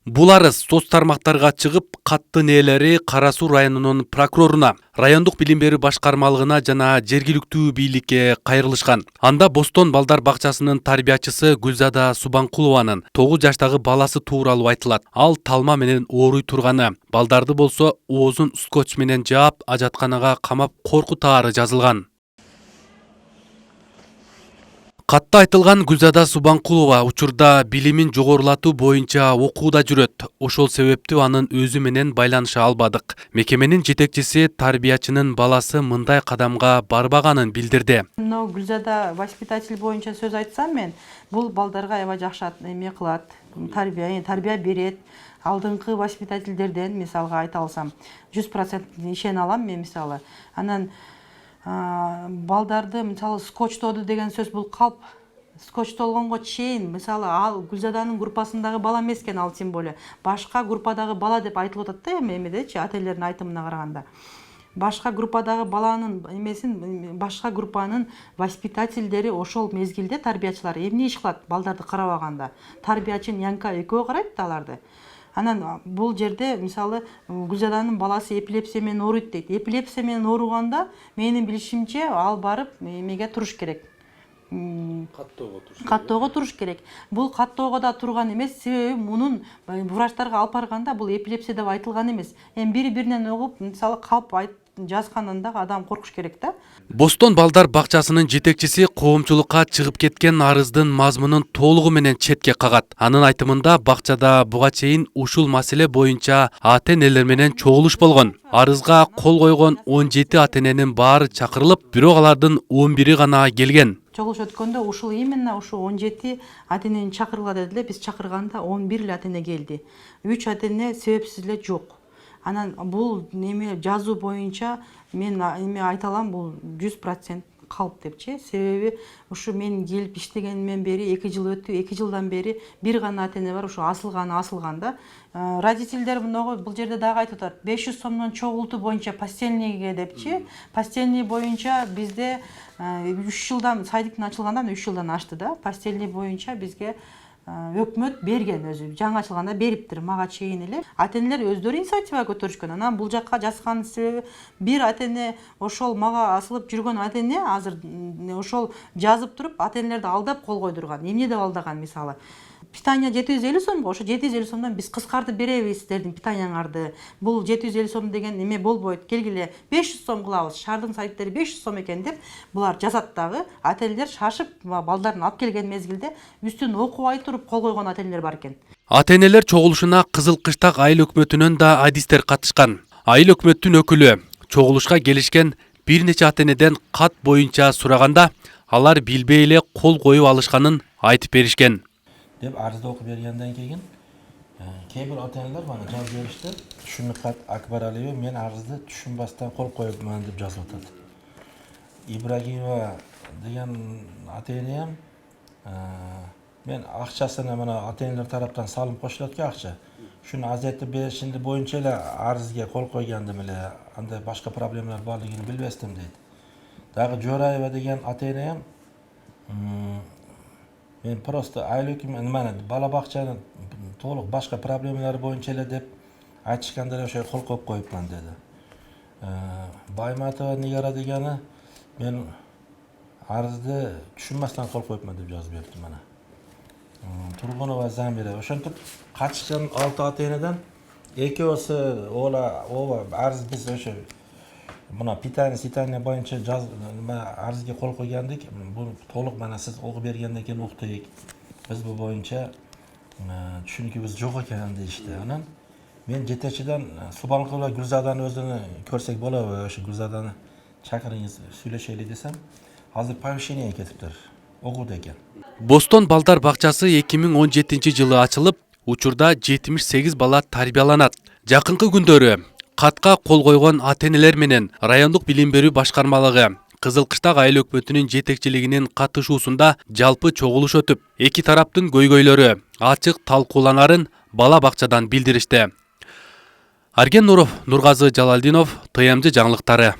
Бул арыз соц тармактарга чыгып, катты нээлери Кара Суу районунун прокуроруна, райондук билим берүү башкармалыгына жана жергиликтүү бийликке кайрылышкан. Анда Бостон балдар бакчасынын тарбиячысы Гүлзада Субанкулованын 9 жаштагы баласы тууралуу айтылат. Ал талма менен ооруй турганы, балдарды болсо оозун скотч менен жаап, ажатканага камап коркутаары жазылган. Катта айтылган Гүлзада Субанкулова учурда билимин жогорулатуу боюнча окууда жүрөт. Ошол себептүү анын өзү менен байланыша албадык. Мекеменин жетекчиси тарбиячынын баласы мындай кадамга барбаганын билдирди. Гүлзада воспитатель боюнча сөз айтсам, мен бул балдарга аябай жакшы эме кылат, тарбия берет. Алдыңкы воспитательдерден мисалга айта алсам, 100% ишене алам мен мисалы. Анан балдарды мисалы скотчтоду деген сөз бул калп. Скотчтолгонго чейин мисалы ал Гүлзаданын группасындагы бала эмес экен, ал тем более башка группадагы бала деп айтылып атат да, эмедечи, ательлердин айтымына караганда. Башка группадагы баланын эмесин, башка группанын воспитательдери ошол мезгилде тарбиячылар эмне иш кылат балдарды карабаганда? Тарбиячы нянька экөө карайт да аларды. Анан бул жерде мисалы Гүлзаданын баласы эпилепсия менен ооруйт дейт. Эпилепсия менен ооруганда менин билишимче ал барып эмеге туруш керек. Каттоого туруш керек. Бул каттоого да турган эмес, себеби мунун врачтарга алып барганда бул эпилепсия деп айтылган эмес. Бири-биринен угуп, мисалы калп жазганында адам коркуш керек да. Бостон балдар бакчасынын жетекчиси коомчулукка чыгып кеткен арыздын мазмунун толугу менен четке кагат. Анын айтымында бакчада буга чейин ушул маселе боюнча ата-энелер менен чогулуш болгон. Арызга кол койгон 17 ата-эненин баары чакырылып, бирок алардын 11и гана келген. Чогулуш өткөндө ушул именно ушул 17 ата-энени чакыргыла дедиле. Биз чакырганда 11 эле ата-эне келди. 3 ата-эне себепсиз эле жок. Анан бул неме жазуу боюнча мен эме айта алам, бул 100% калп депчи. Себеби ушу мен келип иштегенимден бери 2 жыл өттү. 2 жылдан бери бир гана ата-эне бар, ушу асылган да. Родительдер бул жерде дагы айтып атат. 500 сомдон чогултуу боюнча постельныйге депчи. Постельный боюнча бизде 3 жылдан, садиктин ачылгандан 3 жылдан ашты да. Постельный боюнча бизге өкмөт берген, өзү жаңы ачылганда бериптир мага чейин эле. Ата-энелер өздөрү инициатива көтөрүшкөн. Анан бул жакка жазганын себеби бир ата-эне, ошол мага асылып жүргөн ата-эне азыр ошол жазып туруп ата-энелерди алдап кол койдурган. Эмне деп алдаган мисалы? Питание 750 сомго, ошо 750 сомдон биз кыскартып беребиз сиздердин питанияңарды. Бул 750 сом деген эме болбойт. Келгиле 500 сом кылабыз. Шаардын сайттары 500 сом экен деп булар жазат дагы. Ата-энелер шашып балдарын алып келген мезгилде үстүн окубай туруп кол койгон ата-энелер бар экен. Ата-энелер чогулушуна Кызыл Кыштак айыл өкмөтүнөн да адистер катышкан. Айыл өкмөттүн өкүлү чогулушка келишкен бир нече ата-энеден кат боюнча сураганда, алар билбей эле кол коюп алышканын айтып беришкен. Деп арызды окуп бергенден кийин кээ бир ата-энелер мага жазып беришти. Шунукат Акбар Алиева, мен арызды түшүнбастан кол коюпман деп жазып атат. Ибрагимова деген ата-энем мен акчасына мына ата-энелер тараптан салым кошулат экен акча. Шуну азайтып беришинди боюнча эле арызга кол койгондум эле, андай башка проблемалар барлыгын билбестим дейт. Дагы Жораева деген ата-энем мен просто айыл бала бакчанын толук башка проблемалары боюнча эле деп айтышканда эле ошо кол коюп коюпман деди. Байматова Нигара дегени мен арызды түшүнбастан кол коюпман деп жазып берипти мана. Тургунова Замира, ошентип катышкан 6 ата-энеден экөөсү ооба арыз биз ошо мына питание боюнча арызга кол койгондук. Бул толук мана сиз окуп бергенден кийин уктуйк. Биз бул боюнча түшүнүкүбүз жок экен дейишти. Анан мен жетекчиден Субанкулова Гүлзаданы өзүнө көрсөк болобу, ошо Гүлзаданы чакырыңыз сүйлөшели десем, азыр повышение кетиптир, окууда экен. Бостон балдар бакчасы 2017-жылы ачылып, учурда 78 бала тарбияланат. Жакынкы күндөрү катка кол койгон ата-энелер менен райондук билим берүү башкармалыгы Кызыл Кыштак айыл өкмөтүнүн жетекчилигинин катышуусунда жалпы чогулуш өтүп, эки тараптын көйгөйлөрү ачык талкууланарын бала бакчадан билдиришти. Арген Нуров, Нургазы Жалалдинов, ТМЖ жаңылыктары.